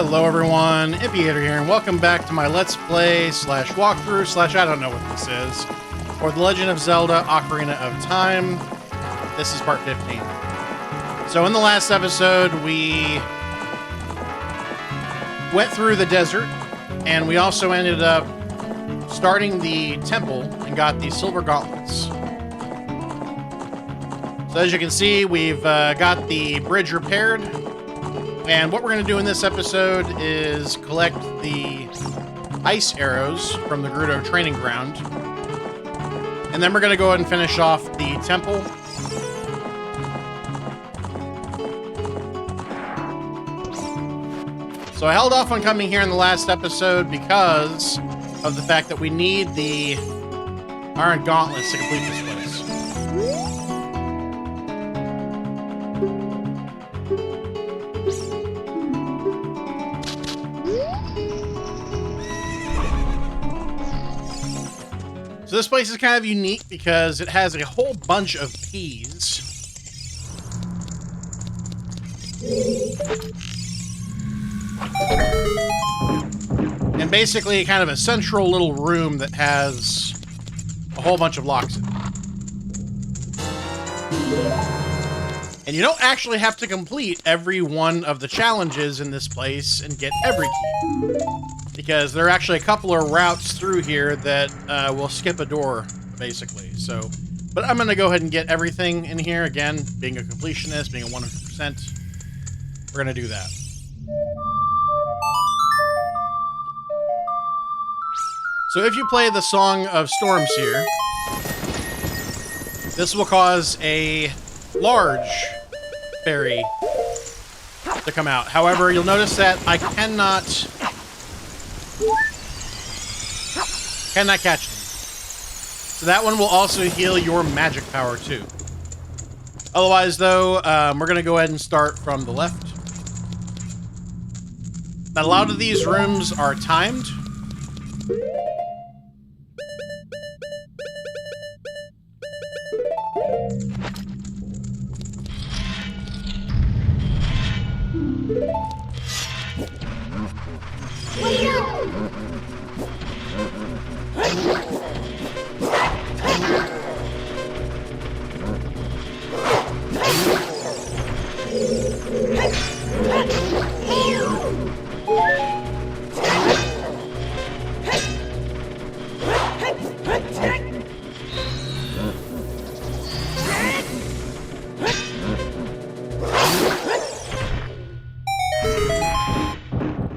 Hello everyone, Impiator here, and welcome back to my Let's Play slash walkthrough slash I don't know what this is, for The Legend of Zelda Ocarina of Time. This is part 15. So in the last episode, we went through the desert, and we also ended up starting the temple and got the silver gauntlets. So as you can see, we've got the bridge repaired. And what we're going to do in this episode is collect the ice arrows from the Gerudo training ground. And then we're going to go ahead and finish off the temple. So I held off on coming here in the last episode because of the fact that we need the iron gauntlets to complete this place. So this place is kind of unique because it has a whole bunch of keys. And basically kind of a central little room that has a whole bunch of locks in it. And you don't actually have to complete every one of the challenges in this place and get every key. Because there are actually a couple of routes through here that will skip a door, basically. So, but I'm going to go ahead and get everything in here. Again, being a completionist, being a 100%, we're going to do that. So if you play the Song of Storms here, this will cause a large fairy to come out. However, you'll notice that I cannot catch them. So that one will also heal your magic power too. Otherwise though, we're going to go ahead and start from the left. Now, a lot of these rooms are timed.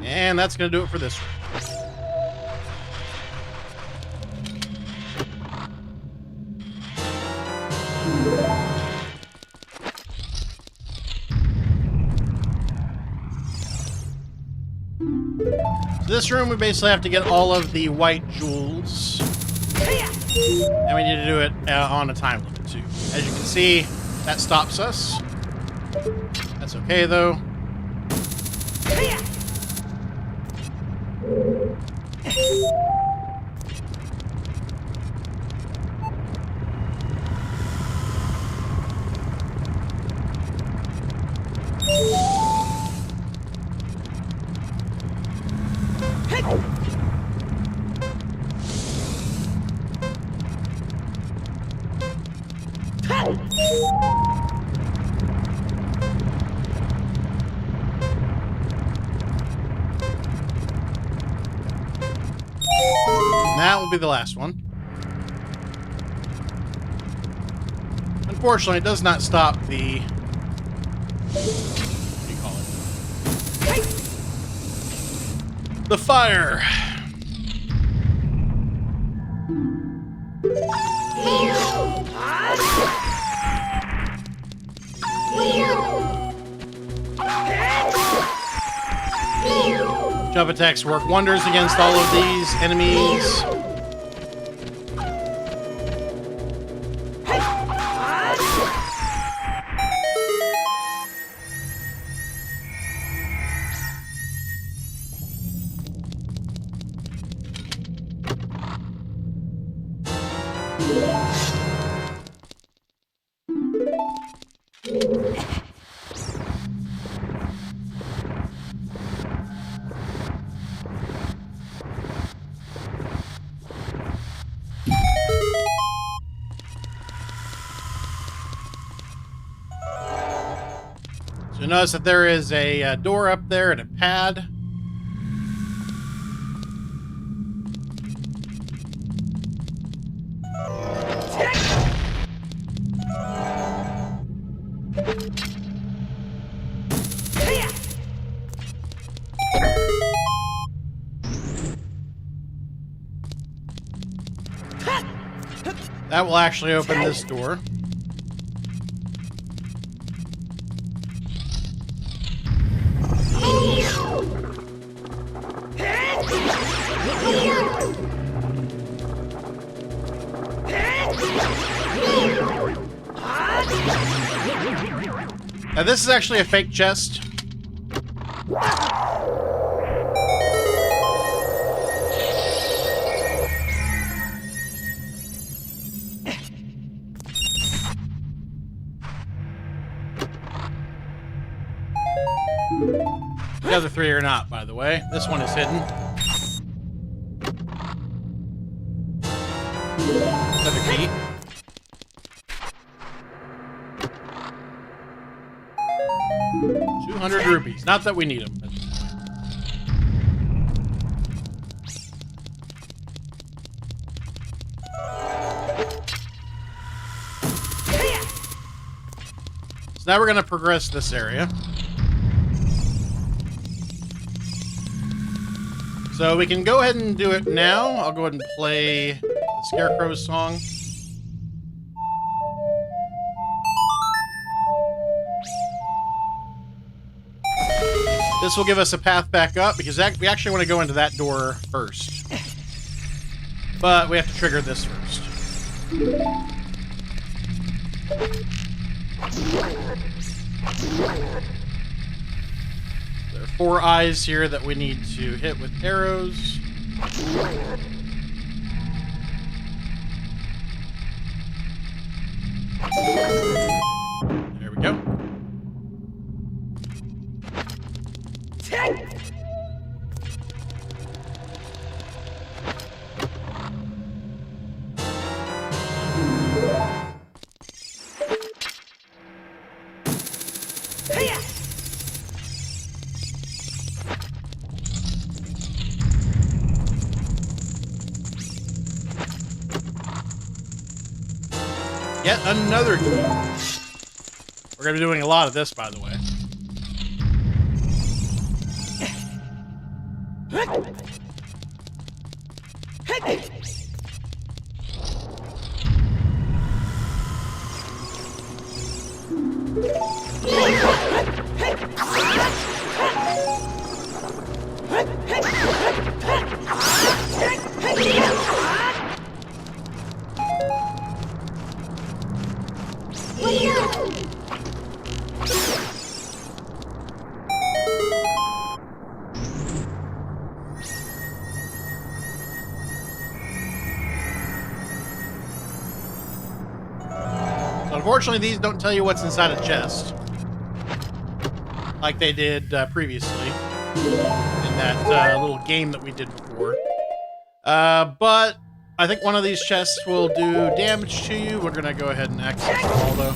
And that's going to do it for this room. So this room, we basically have to get all of the white jewels. And we need to do it on a time limit too. As you can see, that stops us. That's okay though. That will be the last one. Unfortunately, it does not stop the... what do you call it? The fire! Jump attacks work wonders against all of these enemies. So notice that there is a door up there and a pad. That will actually open this door. Now this is actually a fake chest. The other three are not, by the way. This one is hidden. Another key. $200. Not that we need them. But... So now we're going to progress this area. So we can go ahead and do it now. I'll go ahead and play the Scarecrow's song. This will give us a path back up, because we actually want to go into that door first. But we have to trigger this first. There are 4 eyes here that we need to hit with arrows. There we go. Yet another key. We're going to be doing a lot of this, by the way. Unfortunately, these don't tell you what's inside a chest, like they did previously in that little game that we did before. But I think one of these chests will do damage to you. We're going to go ahead and access them all, though.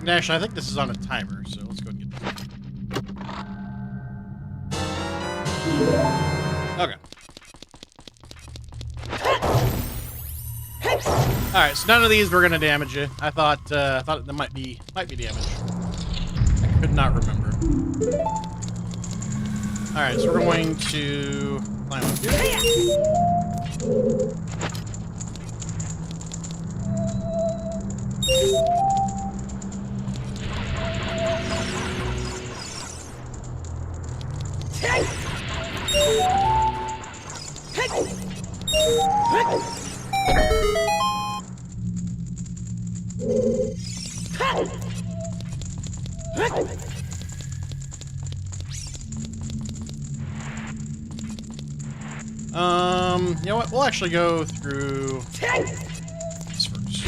Actually, I think this is on a timer, so let's go and get this. Okay. All right, so none of these were going to damage you. I thought there might be damage. I could not remember. All right, so we're going to climb up here. You know what? We'll actually go through this first.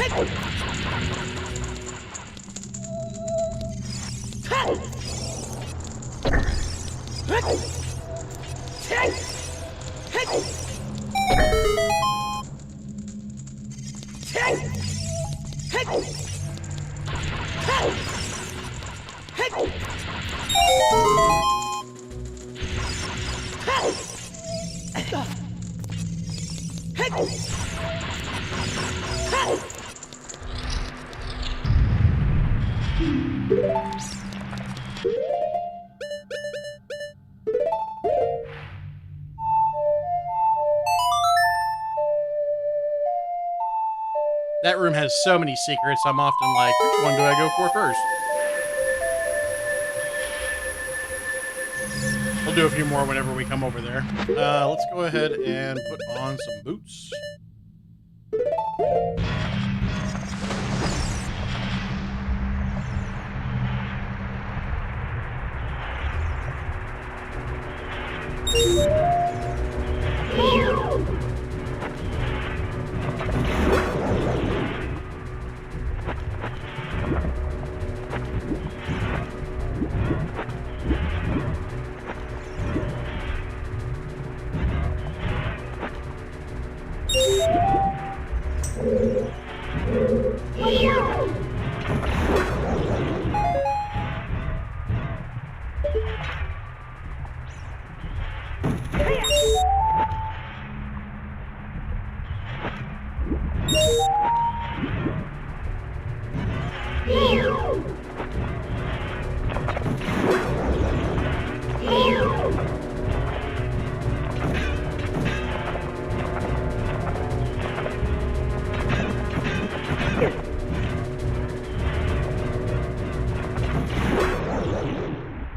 That room has so many secrets, I'm often like, which one do I go for first? We'll do a few more whenever we come over there. Let's go ahead and put on some boots.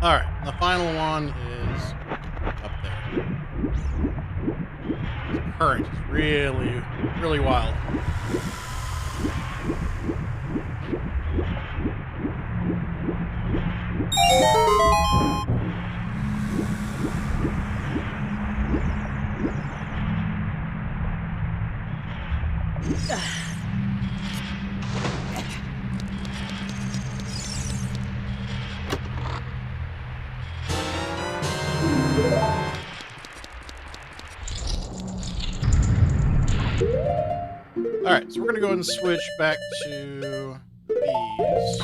Alright, the final one is up there. The current is really, really wild. Alright, so we're going to go ahead and switch back to these.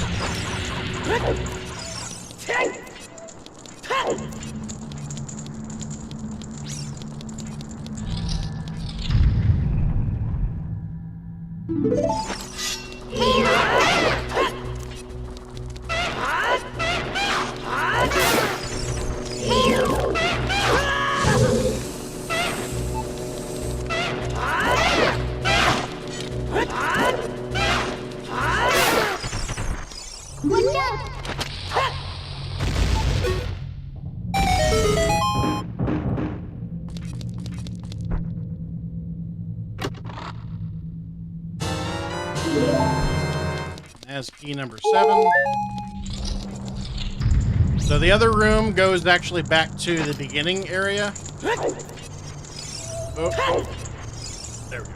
As key number 7. So the other room goes actually back to the beginning area. Oh. There we go.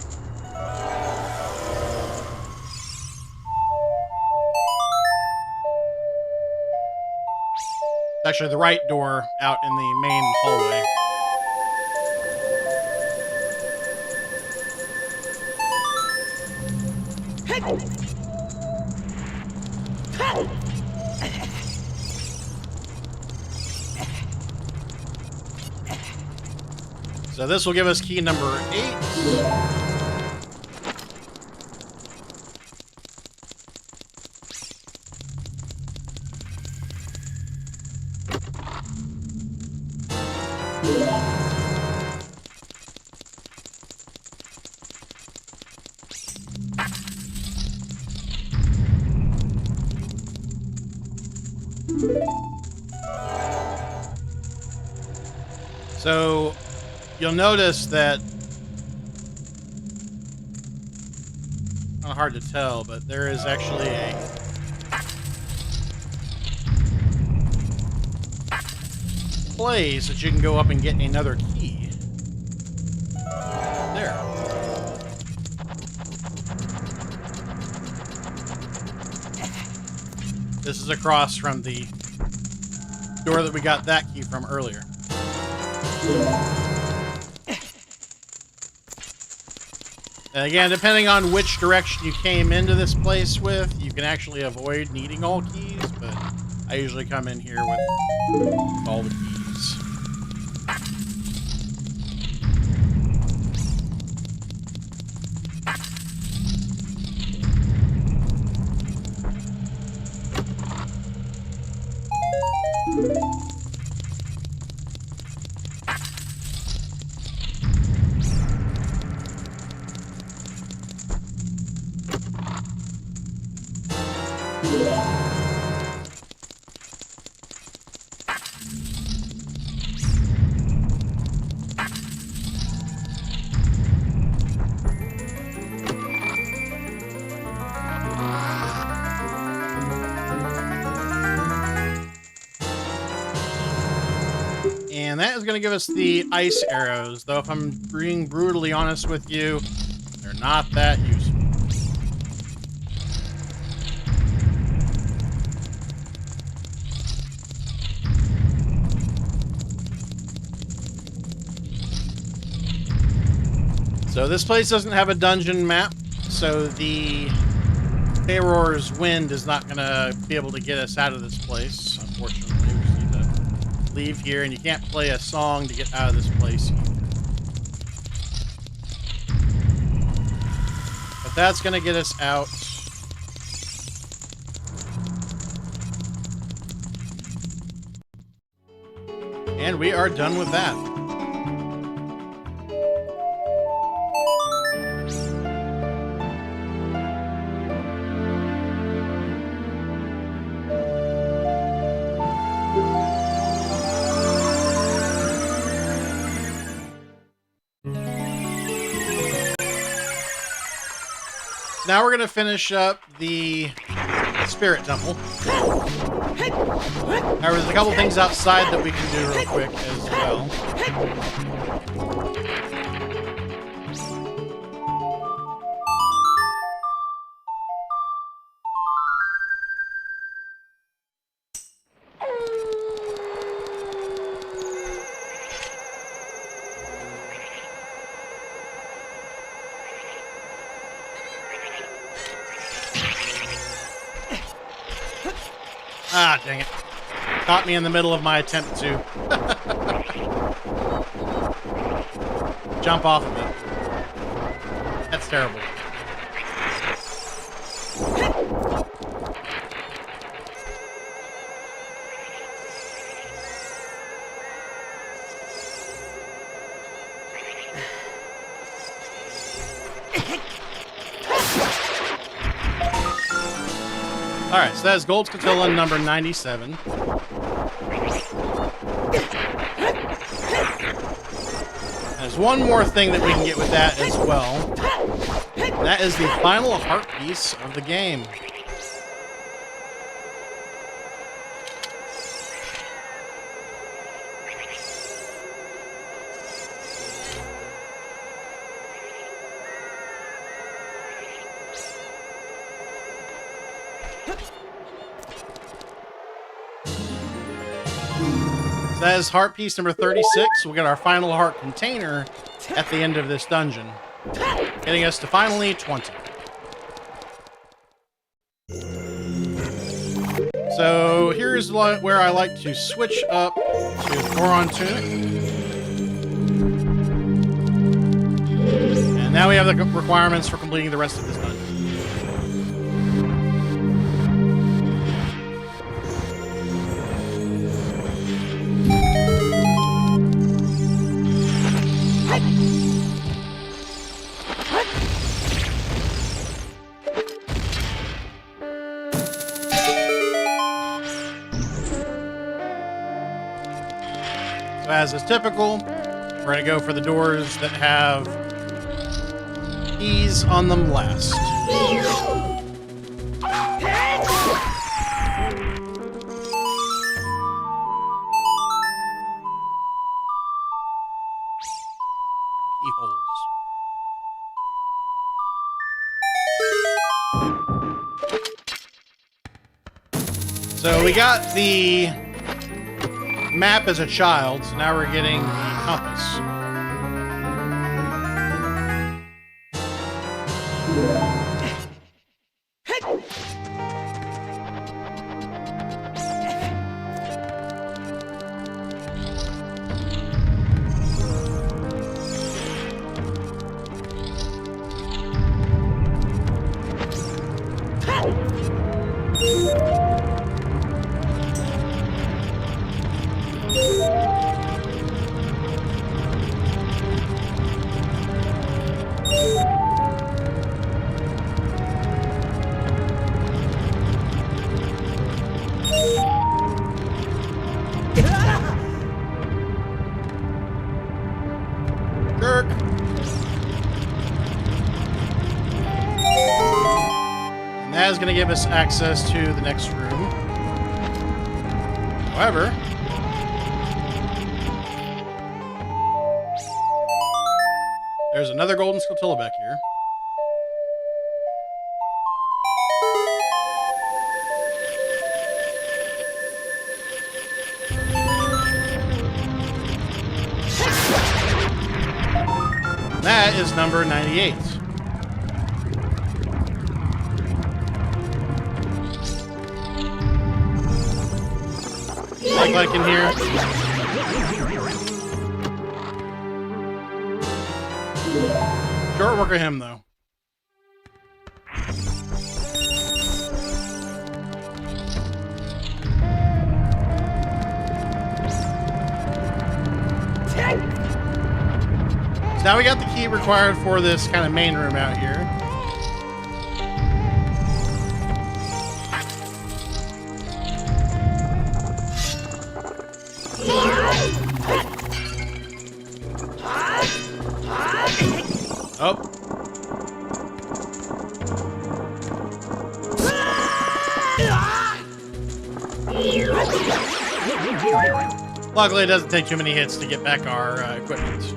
It's actually the right door out in the main hallway. So this will give us key number 8. So you'll notice that, not hard to tell, but there is actually place that you can go up and get another key. There. This is across from the door that we got that key from earlier. And again, depending on which direction you came into this place with, you can actually avoid needing all keys, but I usually come in here with all the keys. And that is going to give us the ice arrows, though if I'm being brutally honest with you, they're not that useful. So this place doesn't have a dungeon map, so the Terror's Wind is not going to be able to get us out of this place, unfortunately. We just need to leave here, and you can't play a song to get out of this place either. But that's going to get us out. And we are done with that. Now we're going to finish up the Spirit Temple. Now, there's a couple things outside that we can do real quick as well. Ah, dang it. Caught me in the middle of my attempt to jump off of it. That's terrible. Alright, so that is Gold Scatilla number 97. There's one more thing that we can get with that as well. And that is the final heart piece of the game. That is heart piece number 36. We'll get our final heart container at the end of this dungeon, getting us to finally 20. So here's where I like to switch up to Goron Tunic. And now we have the requirements for completing the rest of this dungeon. As is typical, we're going to go for the doors that have keys on them last. we got the map as a child, so now we're getting the compass. Jerk. And that is going to give us access to the next room. However, there's another golden scutilla back here. That is number 98. Like in here. Short work of him, though. So now we got the key required for this kind of main room out here. Oh. Luckily, it doesn't take too many hits to get back our equipment.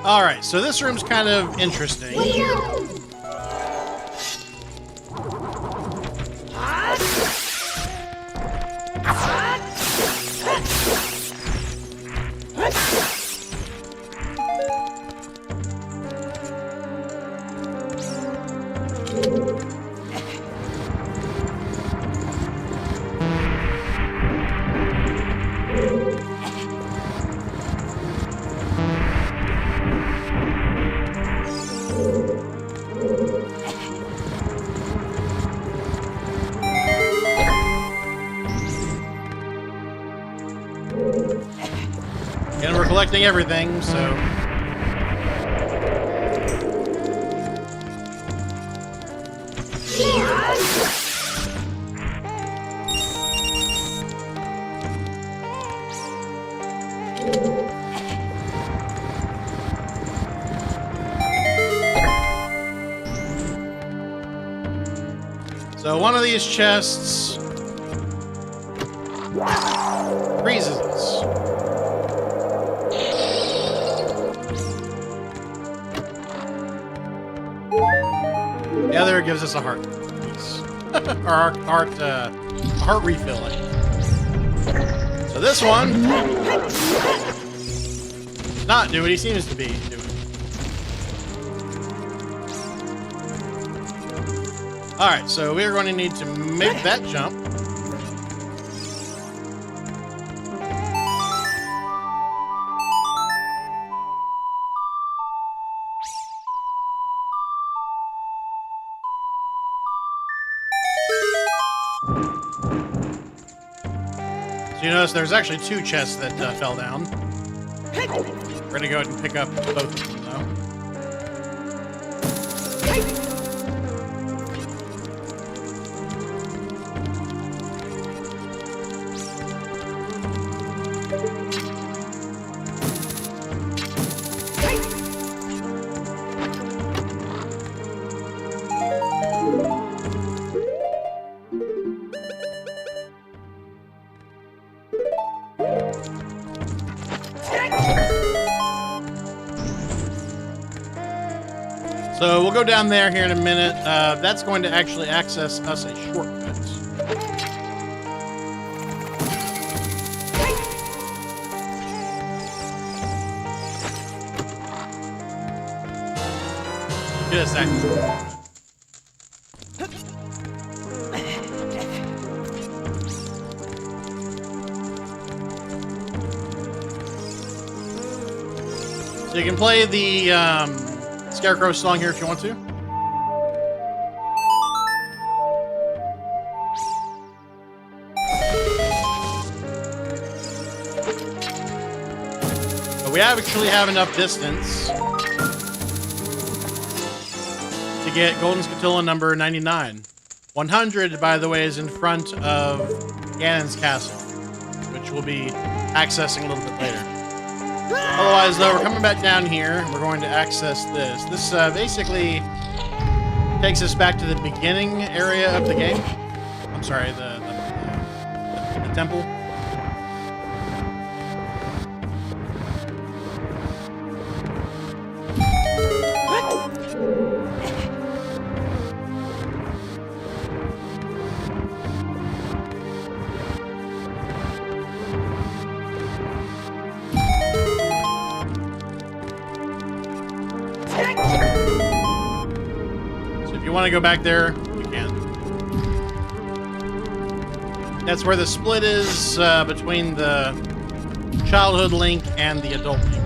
Alright, so this room's kind of interesting. And we're collecting everything, so... So one of these chests freezes us. The other gives us a heart piece. Or a heart refilling. So this one does not do what he seems to be doing. Alright, so we're going to need to make that jump. So you notice there's actually two chests that fell down. We're going to go ahead and pick up both of them, though. So we'll go down there here in a minute. That's going to actually access us a shortcut. Get a second. So you can play the Scarecrow song here if you want to. But we actually have enough distance to get Golden Scatilla number 99. 100, by the way, is in front of Ganon's castle, which we'll be accessing a little bit later. Otherwise, though, we're coming back down here. We're going to access this. This basically takes us back to the beginning area of the game. I'm sorry, the temple. If you want to go back there, you can. That's where the split is between the childhood Link and the adult Link.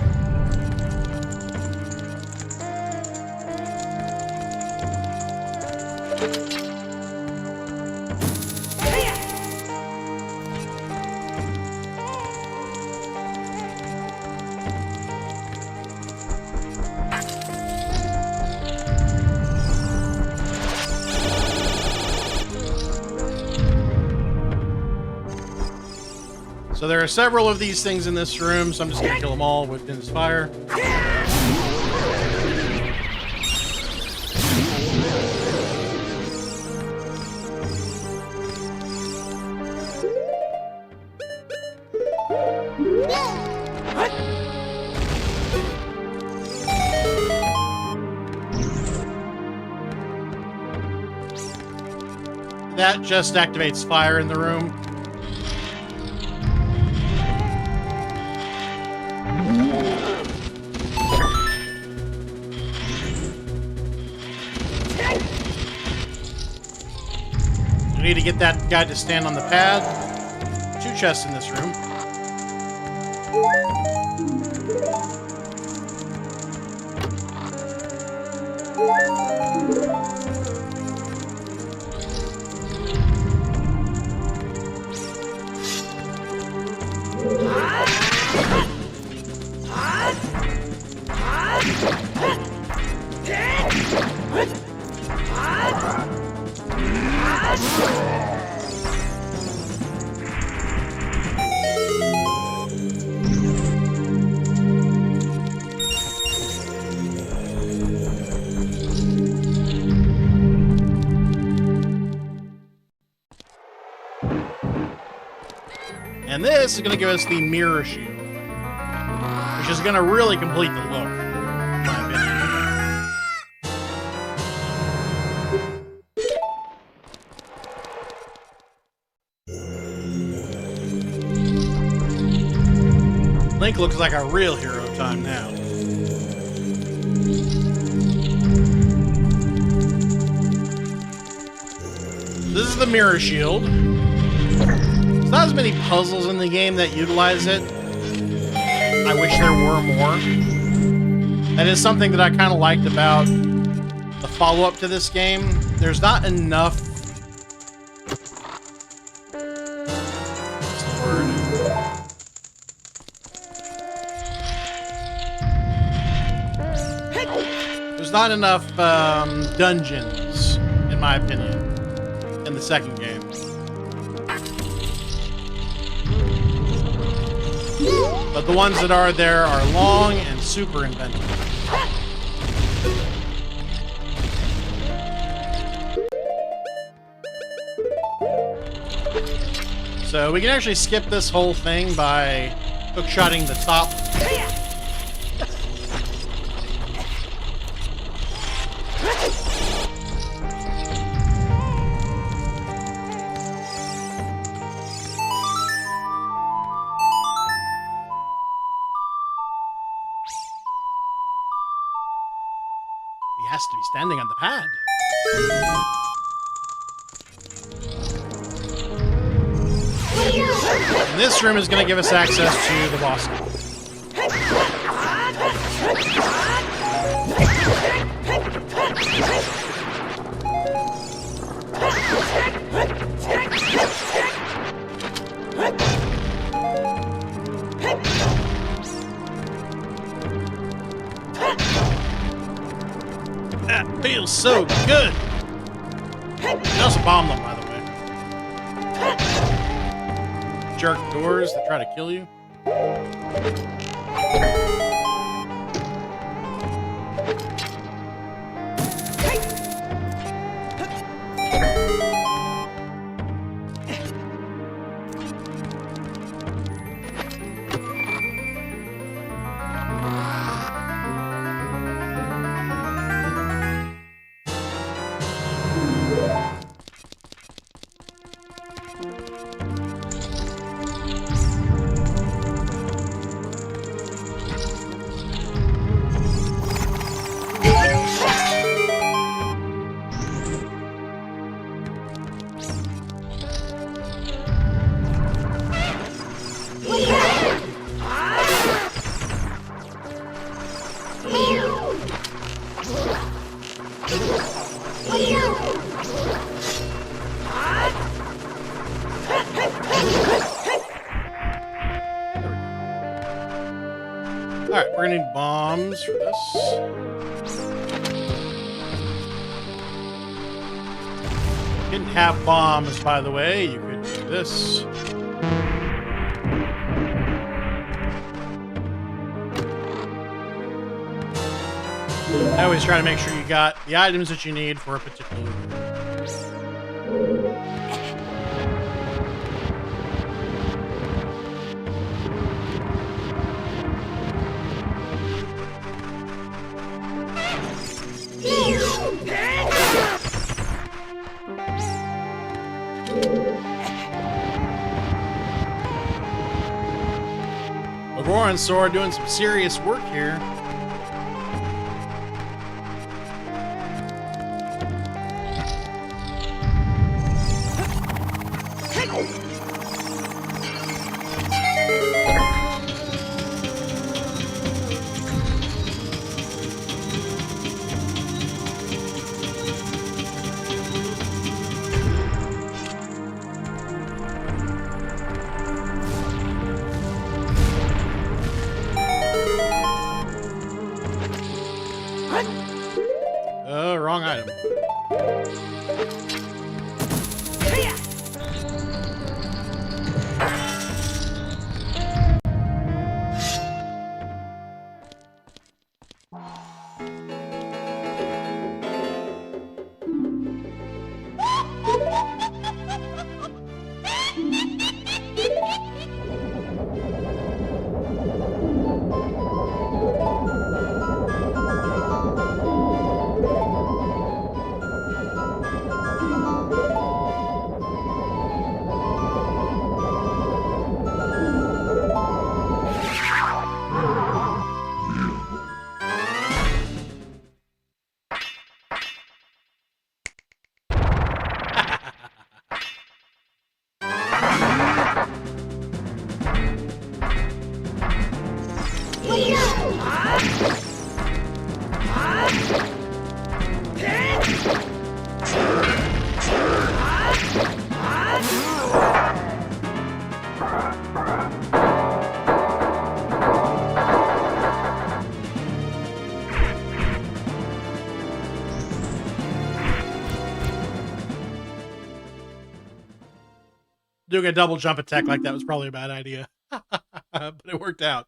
So there are several of these things in this room, so I'm just going to kill them all with Din's fire. That just activates fire in the room. You need to get that guy to stand on the pad. 2 chests in this room. And this is going to give us the mirror shield, which is going to really complete the look, in my opinion. Link looks like a real hero time now. This is the mirror shield. There's not as many puzzles in the game that utilize it. I wish there were more. That is something that I kind of liked about the follow-up to this game. There's not enough... What's the word? There's not enough dungeons, in my opinion, in the second game. But the ones that are there are long and super inventive. So we can actually skip this whole thing by hookshotting the top. has to be standing on the pad. And this room is going to give us access to the boss. That feels so good. You can also bomb them, by the way. Jerk doors that try to kill you. Alright, we're gonna need bombs for this. Didn't have bombs, by the way. You could do this. I always try to make sure you got the items that you need for a particular room. The Roaring Sword doing some serious work here. Wrong item. Doing a double jump attack like that was probably a bad idea, but it worked out.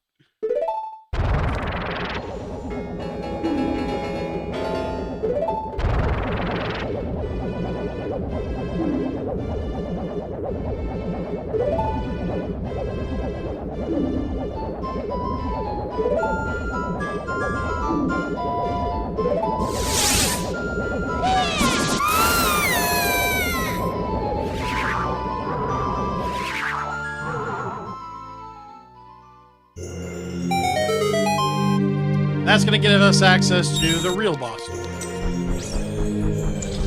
That's going to give us access to the real boss.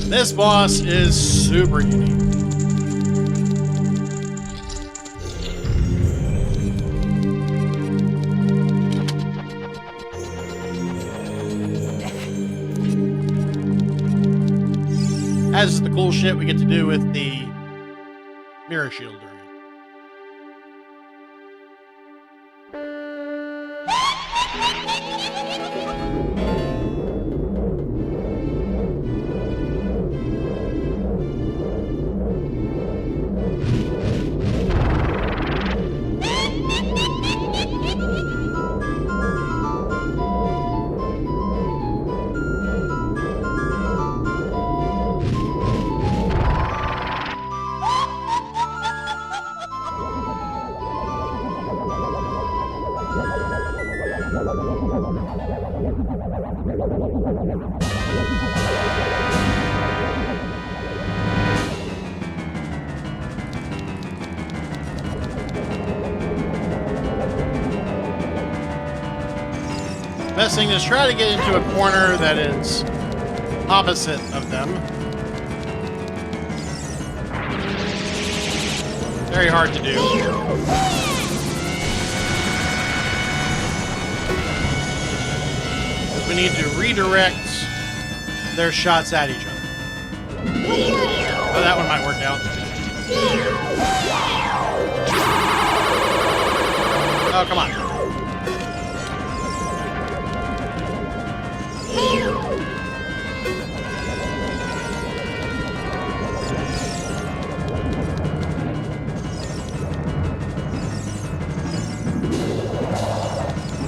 This boss is super unique. As is the cool shit we get to do with the mirror shield during it. Best thing is try to get into a corner that is opposite of them. Very hard to do. We need to redirect their shots at each other. Oh, that one might work out. Oh, come on.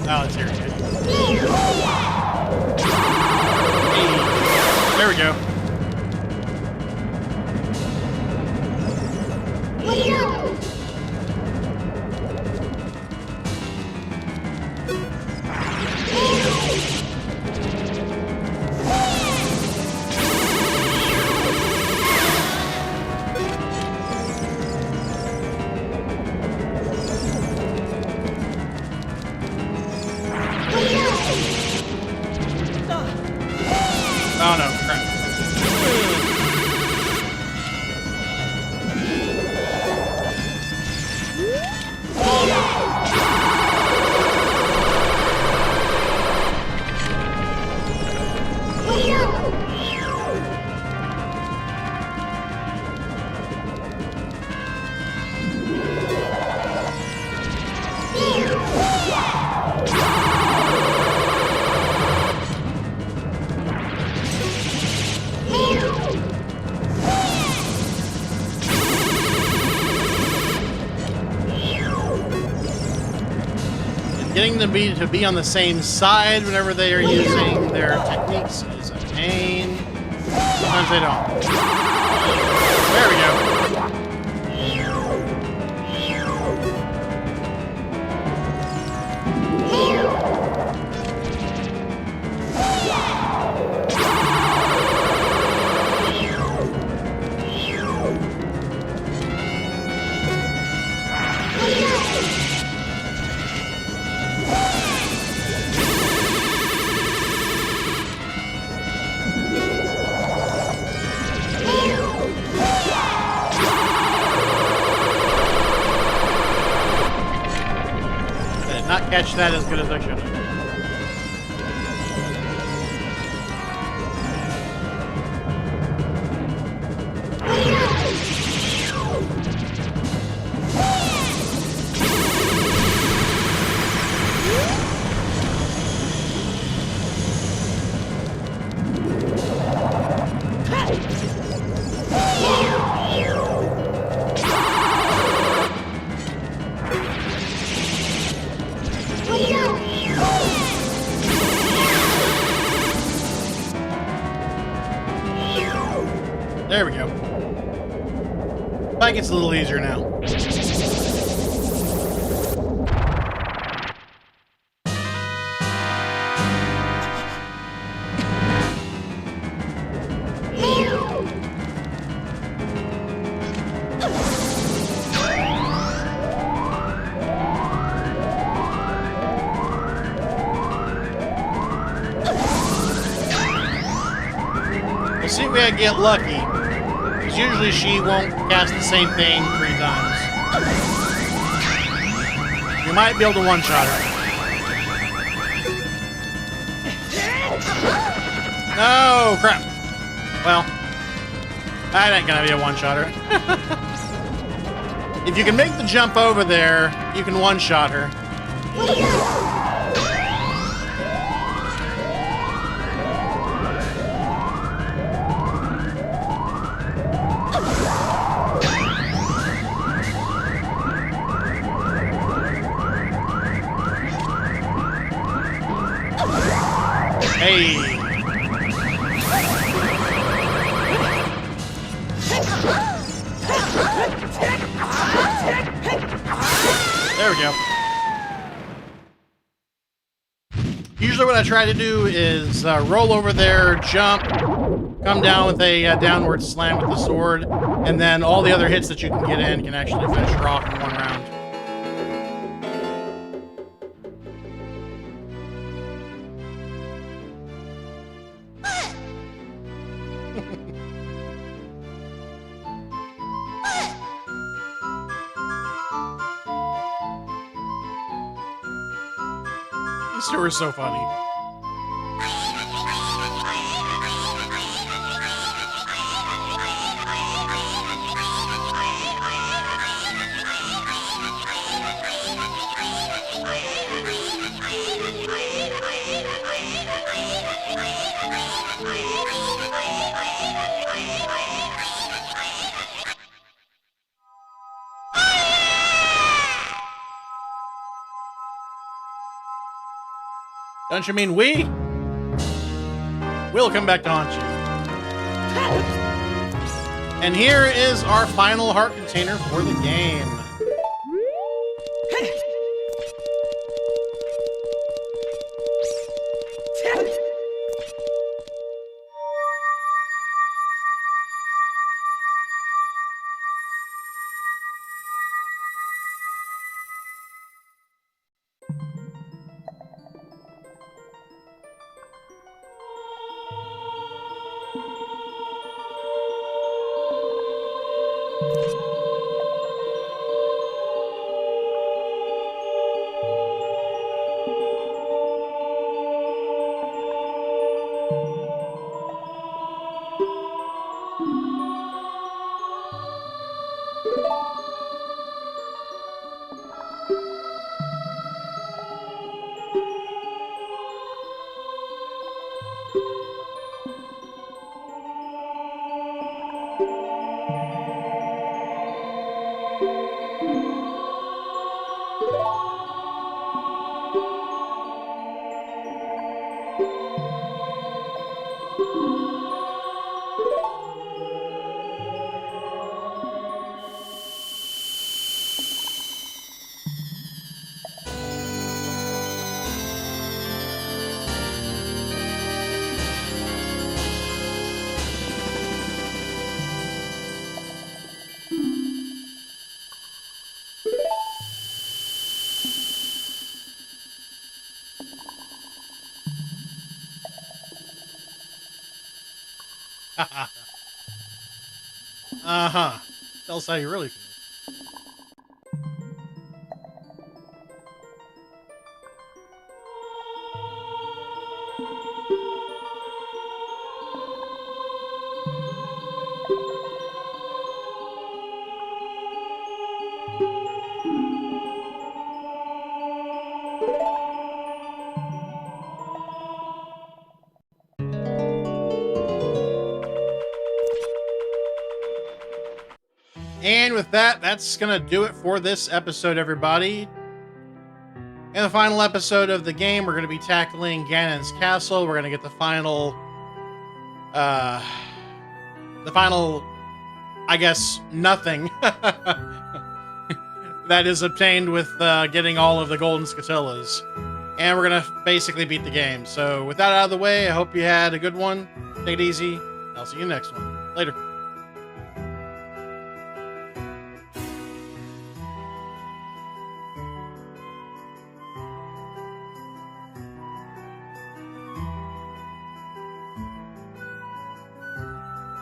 Oh, it's here. Hey. There we go. Oh no, crap. Getting them to be on the same side whenever they are using their techniques is a pain. Sometimes they don't. There we go. Not catch that as good as I should have. There we go. I think it's a little easier now. We'll see if we can get lucky. Because usually she won't cast the same thing 3 times. You might be able to one-shot her. No, crap. Well, that ain't gonna be a one-shotter. If you can make the jump over there, you can one-shot her. Hey. There we go. Usually what I try to do is roll over there, jump, come down with a downward slam with the sword, and then all the other hits that you can get in can actually finish her off in 1 round. These two are so funny. Don't you mean we? We'll come back to haunt you. And here is our final heart container for the game. Uh-huh. Tell us how you really feel. And with that, that's going to do it for this episode, everybody. In the final episode of the game, we're going to be tackling Ganon's castle. We're going to get the final, I guess, nothing that is obtained with getting all of the golden scatillas. And we're going to basically beat the game. So with that out of the way, I hope you had a good one. Take it easy. I'll see you next one. Later.